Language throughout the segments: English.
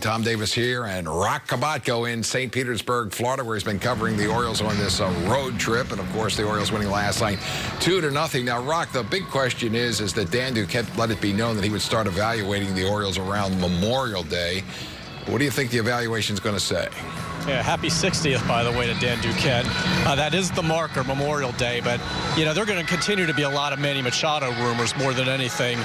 Tom Davis here, and Roch Kubatko in St. Petersburg, Florida, where he's been covering the Orioles on this road trip. And, of course, the Orioles winning last night 2-0. Now, Roch, the big question is that Dan Duquette let it be known that he would start evaluating the Orioles around Memorial Day. What do you think the evaluation is going to say? Yeah, happy 60th, by the way, to Dan Duquette. That is the marker, Memorial Day. But, you know, they're going to continue to be a lot of Manny Machado rumors more than anything.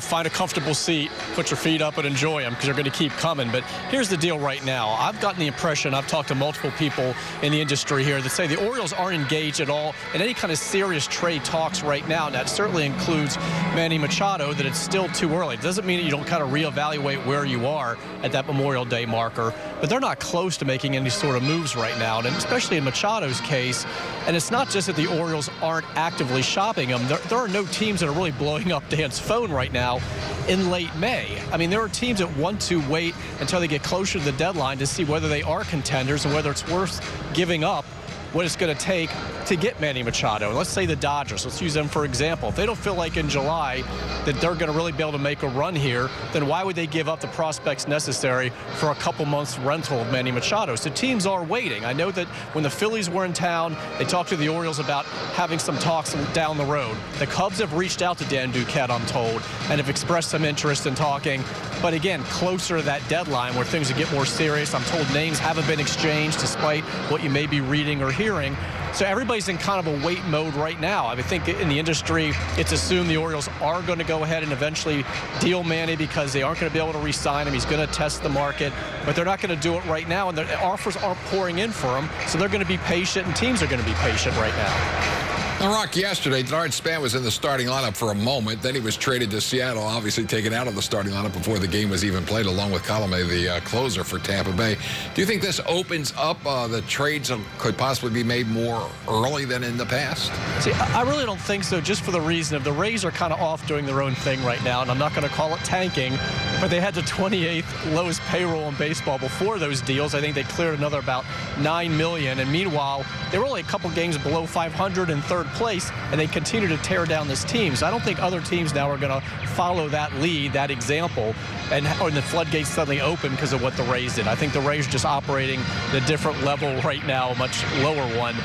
Find a comfortable seat, put your feet up and enjoy them because they're going to keep coming. But here's the deal right now. I've gotten the impression, I've talked to multiple people in the industry here that say the Orioles aren't engaged at all in any kind of serious trade talks right now. And that certainly includes Manny Machado, that it's still too early. It doesn't mean that you don't kind of reevaluate where you are at that Memorial Day marker. But they're not close to making any sort of moves right now, and especially in Machado's case. And it's not just that the Orioles aren't actively shopping him. There are no teams that are really blowing up Dan's phone right now in late May. I mean, there are teams that want to wait until they get closer to the deadline to see whether they are contenders and whether it's worth giving up what it's going to take to get Manny Machado. And let's say the Dodgers, let's use them for example. If they don't feel like in July that they're going to really be able to make a run here, then why would they give up the prospects necessary for a couple months rental of Manny Machado? So teams are waiting. I know that when the Phillies were in town, they talked to the Orioles about having some talks down the road. The Cubs have reached out to Dan Duquette, I'm told, and have expressed some interest in talking. But again, closer to that deadline where things would get more serious. I'm told names haven't been exchanged despite what you may be reading or hearing. So everybody's in kind of a wait mode right now. I think in the industry, it's assumed the Orioles are going to go ahead and eventually deal Manny because they aren't going to be able to re-sign him. He's going to test the market, but they're not going to do it right now, and the offers aren't pouring in for him, so they're going to be patient, and teams are going to be patient right now. Now, Roch, yesterday, Denard Span was in the starting lineup for a moment. Then he was traded to Seattle, obviously taken out of the starting lineup before the game was even played, along with Colomé, the closer for Tampa Bay. Do you think this opens up the trades could possibly be made more early than in the past? See, I really don't think so, just for the reason of the Rays are kind of off doing their own thing right now, and I'm not going to call it tanking, but they had the 28th lowest payroll in baseball before those deals. I think they cleared another about $9 million, and meanwhile, they were only a couple games below 500 in third place, and they continue to tear down this team. So I don't think other teams now are going to follow that lead, that example, and the floodgates suddenly open because of what the Rays did. I think the Rays are just operating at a different level right now, a much lower one.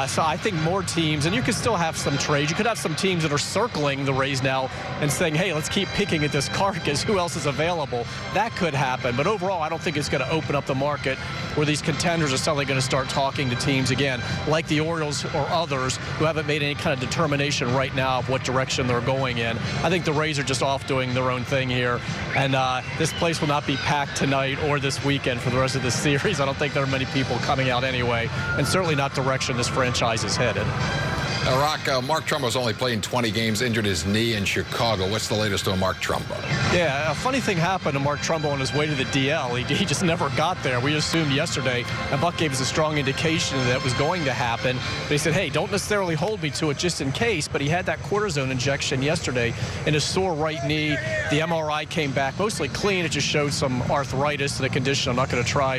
So I think more teams, and you could still have some trades. You could have some teams that are circling the Rays now and saying, hey, let's keep picking at this carcass. Who else is available? That could happen. But overall, I don't think it's going to open up the market where these contenders are suddenly going to start talking to teams again, like the Orioles or others who haven't made any kind of determination right now of what direction they're going in. I think the Rays are just off doing their own thing here. And this place will not be packed tonight or this weekend for the rest of the series. I don't think there are many people coming out anyway, and certainly not direction this franchise is headed. Roch, Mark Trumbo's only playing 20 games, injured his knee in Chicago. What's the latest on Mark Trumbo? Yeah, a funny thing happened to Mark Trumbo on his way to the DL. He just never got there. We assumed yesterday, and Buck gave us a strong indication that it was going to happen. But he said, hey, don't necessarily hold me to it just in case. But he had that cortisone injection yesterday in his sore right knee. The MRI came back mostly clean. It just showed some arthritis in a condition I'm not going to try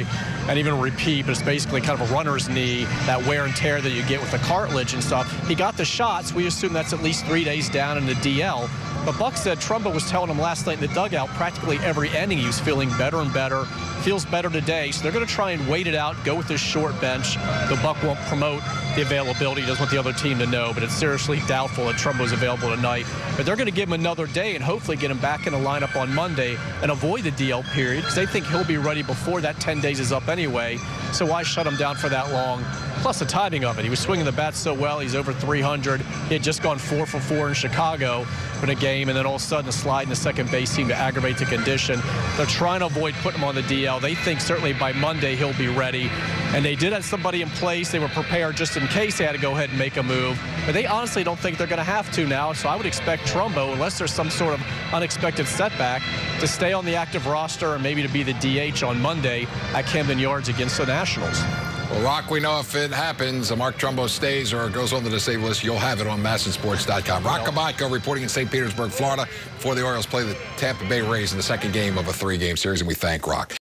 and even repeat, but it's basically kind of a runner's knee, that wear and tear that you get with the cartilage and stuff. He got the shots. We assume that's at least 3 days down in the DL. But Buck said Trumbo was telling him last night in the dugout practically every inning he was feeling better and better, feels better today. So they're going to try and wait it out, go with this short bench. The Buck won't promote the availability. He doesn't want the other team to know, but it's seriously doubtful that Trumbo's available tonight. But they're going to give him another day and hopefully get him back in the lineup on Monday and avoid the DL period because they think he'll be ready before that 10 days is up anyway. So why shut him down for that long? Plus the timing of it. He was swinging the bat so well. He's over 300. He had just gone 4 for 4 in Chicago in a game, and then all of a sudden a slide in the second base seemed to aggravate the condition. They're trying to avoid putting him on the DL. They think certainly by Monday he'll be ready. And they did have somebody in place. They were prepared just in case they had to go ahead and make a move. But they honestly don't think they're going to have to now. So I would expect Trumbo, unless there's some sort of unexpected setback, to stay on the active roster and maybe to be the DH on Monday at Camden Yards against the Nationals. Well, Roch, we know if it happens, Mark Trumbo stays or goes on the disabled list, you'll have it on MASNsports.com. Roch Kubatko reporting in St. Petersburg, Florida, before the Orioles play the Tampa Bay Rays in the second game of a 3-game series, and we thank Roch.